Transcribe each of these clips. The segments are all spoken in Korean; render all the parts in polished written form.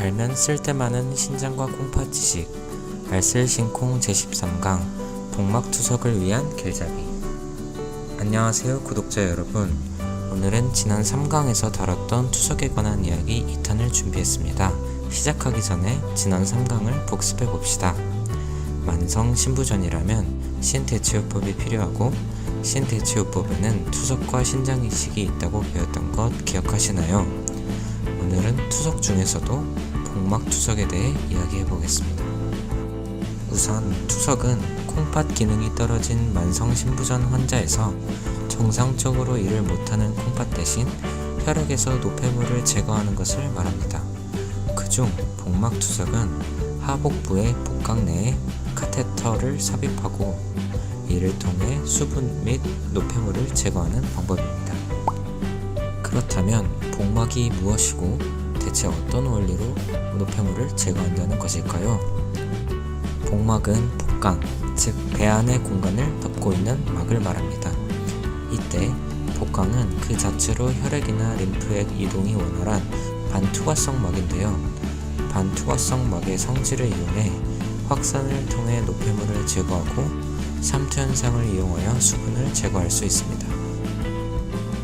알면 쓸데많은 신장과 콩팥 지식, 알쓸신콩 제13강 복막투석을 위한 길잡이. 안녕하세요 구독자 여러분. 오늘은 지난 3강에서 다뤘던 투석에 관한 이야기 2탄을 준비했습니다. 시작하기 전에 지난 3강을 복습해 봅시다. 만성 신부전이라면 신대치요법이 필요하고, 신대치요법에는 투석과 신장이식이 있다고 배웠던 것 기억하시나요? 오늘은 투석 중에서도 복막투석에 대해 이야기해 보겠습니다. 우선 투석은 콩팥 기능이 떨어진 만성 신부전 환자에서 정상적으로 일을 못하는 콩팥 대신 혈액에서 노폐물을 제거하는 것을 말합니다. 그중 복막투석은 하복부의 복강 내에 카테터를 삽입하고 이를 통해 수분 및 노폐물을 제거하는 방법입니다. 그렇다면 복막이 무엇이고 대체 어떤 원리로 노폐물을 제거한다는 것일까요? 복막은 복강, 즉 배 안의 공간을 덮고 있는 막을 말합니다. 이때 복강은 그 자체로 혈액이나 림프의 이동이 원활한 반투과성 막인데요. 반투과성 막의 성질을 이용해 확산을 통해 노폐물을 제거하고 삼투현상을 이용하여 수분을 제거할 수 있습니다.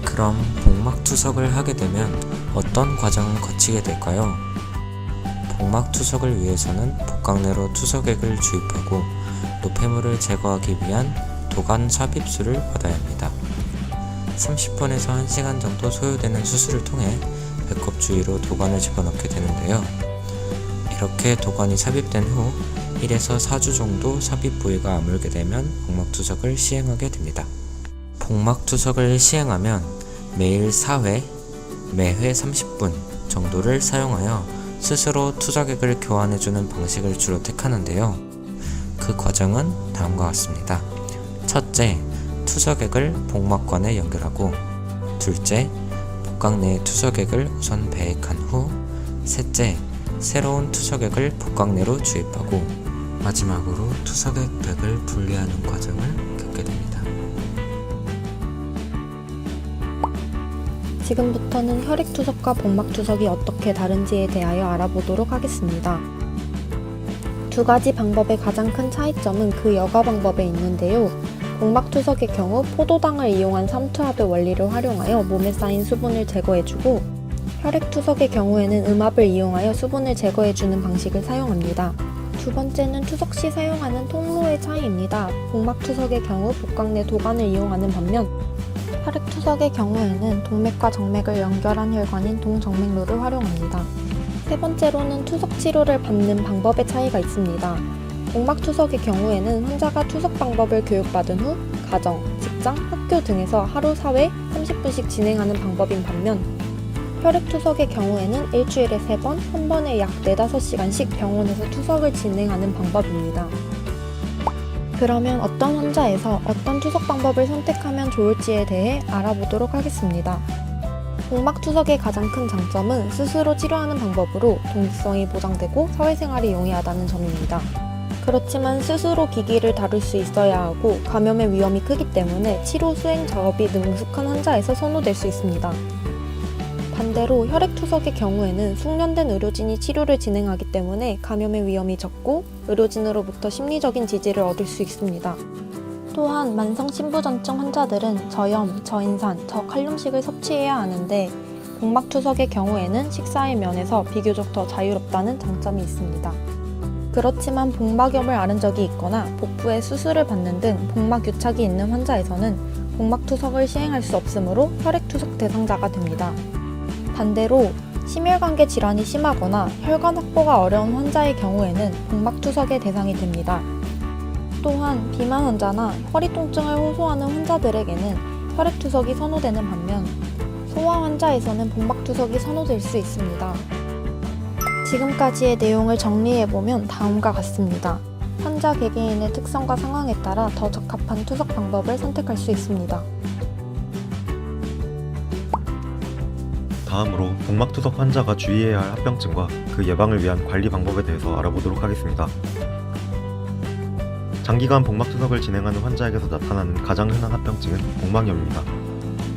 그럼 복막투석을 하게 되면 어떤 과정을 거치게 될까요? 복막투석을 위해서는 복강 내로 투석액을 주입하고 노폐물을 제거하기 위한 도관 삽입술을 받아야 합니다. 30분에서 1시간 정도 소요되는 수술을 통해 배꼽 주위로 도관을 집어넣게 되는데요. 이렇게 도관이 삽입된 후 1에서 4주 정도 삽입 부위가 아물게 되면 복막투석을 시행하게 됩니다. 복막투석을 시행하면 매일 4회, 매회 30분 정도를 사용하여 스스로 투석액을 교환해주는 방식을 주로 택하는데요. 그 과정은 다음과 같습니다. 첫째, 투석액을 복막관에 연결하고, 둘째, 복강 내의 투석액을 우선 배액한 후, 셋째, 새로운 투석액을 복강 내로 주입하고, 마지막으로 투석액 백을 분리하는 과정을 겪게 됩니다. 지금부터는 혈액투석과 복막투석이 어떻게 다른지에 대하여 알아보도록 하겠습니다. 두 가지 방법의 가장 큰 차이점은 그 여과 방법에 있는데요. 복막투석의 경우 포도당을 이용한 삼투압의 원리를 활용하여 몸에 쌓인 수분을 제거해주고, 혈액투석의 경우에는 음압을 이용하여 수분을 제거해주는 방식을 사용합니다. 두 번째는 투석 시 사용하는 통로의 차이입니다. 복막투석의 경우 복강 내 도관을 이용하는 반면, 혈액투석의 경우에는 동맥과 정맥을 연결한 혈관인 동정맥로를 활용합니다. 세 번째로는 투석 치료를 받는 방법의 차이가 있습니다. 복막투석의 경우에는 환자가 투석 방법을 교육받은 후 가정, 직장, 학교 등에서 하루 4회 30분씩 진행하는 방법인 반면, 혈액투석의 경우에는 일주일에 3번, 한 번에 약 4-5시간씩 병원에서 투석을 진행하는 방법입니다. 그러면 어떤 환자에서 어떤 투석 방법을 선택하면 좋을지에 대해 알아보도록 하겠습니다. 복막투석의 가장 큰 장점은 스스로 치료하는 방법으로 독립성이 보장되고 사회생활이 용이하다는 점입니다. 그렇지만 스스로 기기를 다룰 수 있어야 하고 감염의 위험이 크기 때문에 치료 수행 작업이 능숙한 환자에서 선호될 수 있습니다. 반대로 혈액투석의 경우에는 숙련된 의료진이 치료를 진행하기 때문에 감염의 위험이 적고 의료진으로부터 심리적인 지지를 얻을 수 있습니다. 또한 만성신부전증 환자들은 저염, 저인산, 저칼륨식을 섭취해야 하는데, 복막투석의 경우에는 식사의 면에서 비교적 더 자유롭다는 장점이 있습니다. 그렇지만 복막염을 앓은 적이 있거나 복부에 수술을 받는 등 복막 유착이 있는 환자에서는 복막투석을 시행할 수 없으므로 혈액투석 대상자가 됩니다. 반대로 심혈관계 질환이 심하거나 혈관 확보가 어려운 환자의 경우에는 복막투석의 대상이 됩니다. 또한 비만 환자나 허리 통증을 호소하는 환자들에게는 혈액투석이 선호되는 반면, 소아 환자에서는 복막투석이 선호될 수 있습니다. 지금까지의 내용을 정리해보면 다음과 같습니다. 환자 개개인의 특성과 상황에 따라 더 적합한 투석 방법을 선택할 수 있습니다. 다음으로 복막투석 환자가 주의해야 할 합병증과 그 예방을 위한 관리 방법에 대해서 알아보도록 하겠습니다. 장기간 복막투석을 진행하는 환자에게서 나타나는 가장 흔한 합병증은 복막염입니다.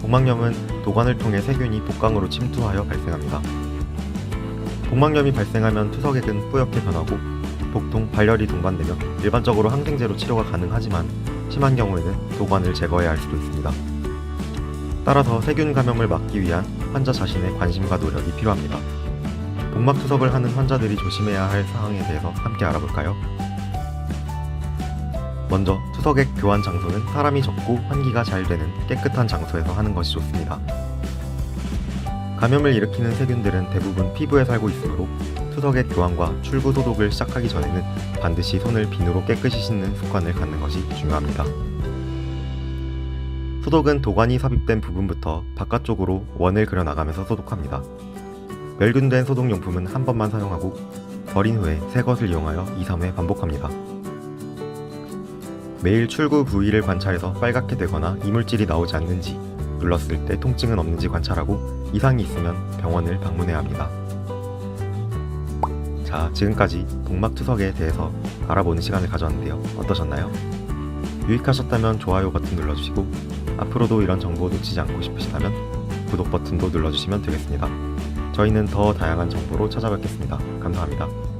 복막염은 도관을 통해 세균이 복강으로 침투하여 발생합니다. 복막염이 발생하면 투석액은 뿌옇게 변하고 복통, 발열이 동반되며 일반적으로 항생제로 치료가 가능하지만 심한 경우에는 도관을 제거해야 할 수도 있습니다. 따라서 세균 감염을 막기 위한 환자 자신의 관심과 노력이 필요합니다. 복막투석을 하는 환자들이 조심해야 할 사항에 대해서 함께 알아볼까요? 먼저 투석액 교환 장소는 사람이 적고 환기가 잘 되는 깨끗한 장소에서 하는 것이 좋습니다. 감염을 일으키는 세균들은 대부분 피부에 살고 있으므로 투석액 교환과 출구 소독을 시작하기 전에는 반드시 손을 비누로 깨끗이 씻는 습관을 갖는 것이 중요합니다. 소독은 도관이 삽입된 부분부터 바깥쪽으로 원을 그려나가면서 소독합니다. 멸균된 소독용품은 한 번만 사용하고 버린 후에 새 것을 이용하여 2, 3회 반복합니다. 매일 출구 부위를 관찰해서 빨갛게 되거나 이물질이 나오지 않는지, 눌렀을 때 통증은 없는지 관찰하고 이상이 있으면 병원을 방문해야 합니다. 자, 지금까지 복막투석에 대해서 알아보는 시간을 가졌는데요. 어떠셨나요? 유익하셨다면 좋아요 버튼 눌러주시고 앞으로도 이런 정보 놓치지 않고 싶으시다면 구독 버튼도 눌러주시면 되겠습니다. 저희는 더 다양한 정보로 찾아뵙겠습니다. 감사합니다.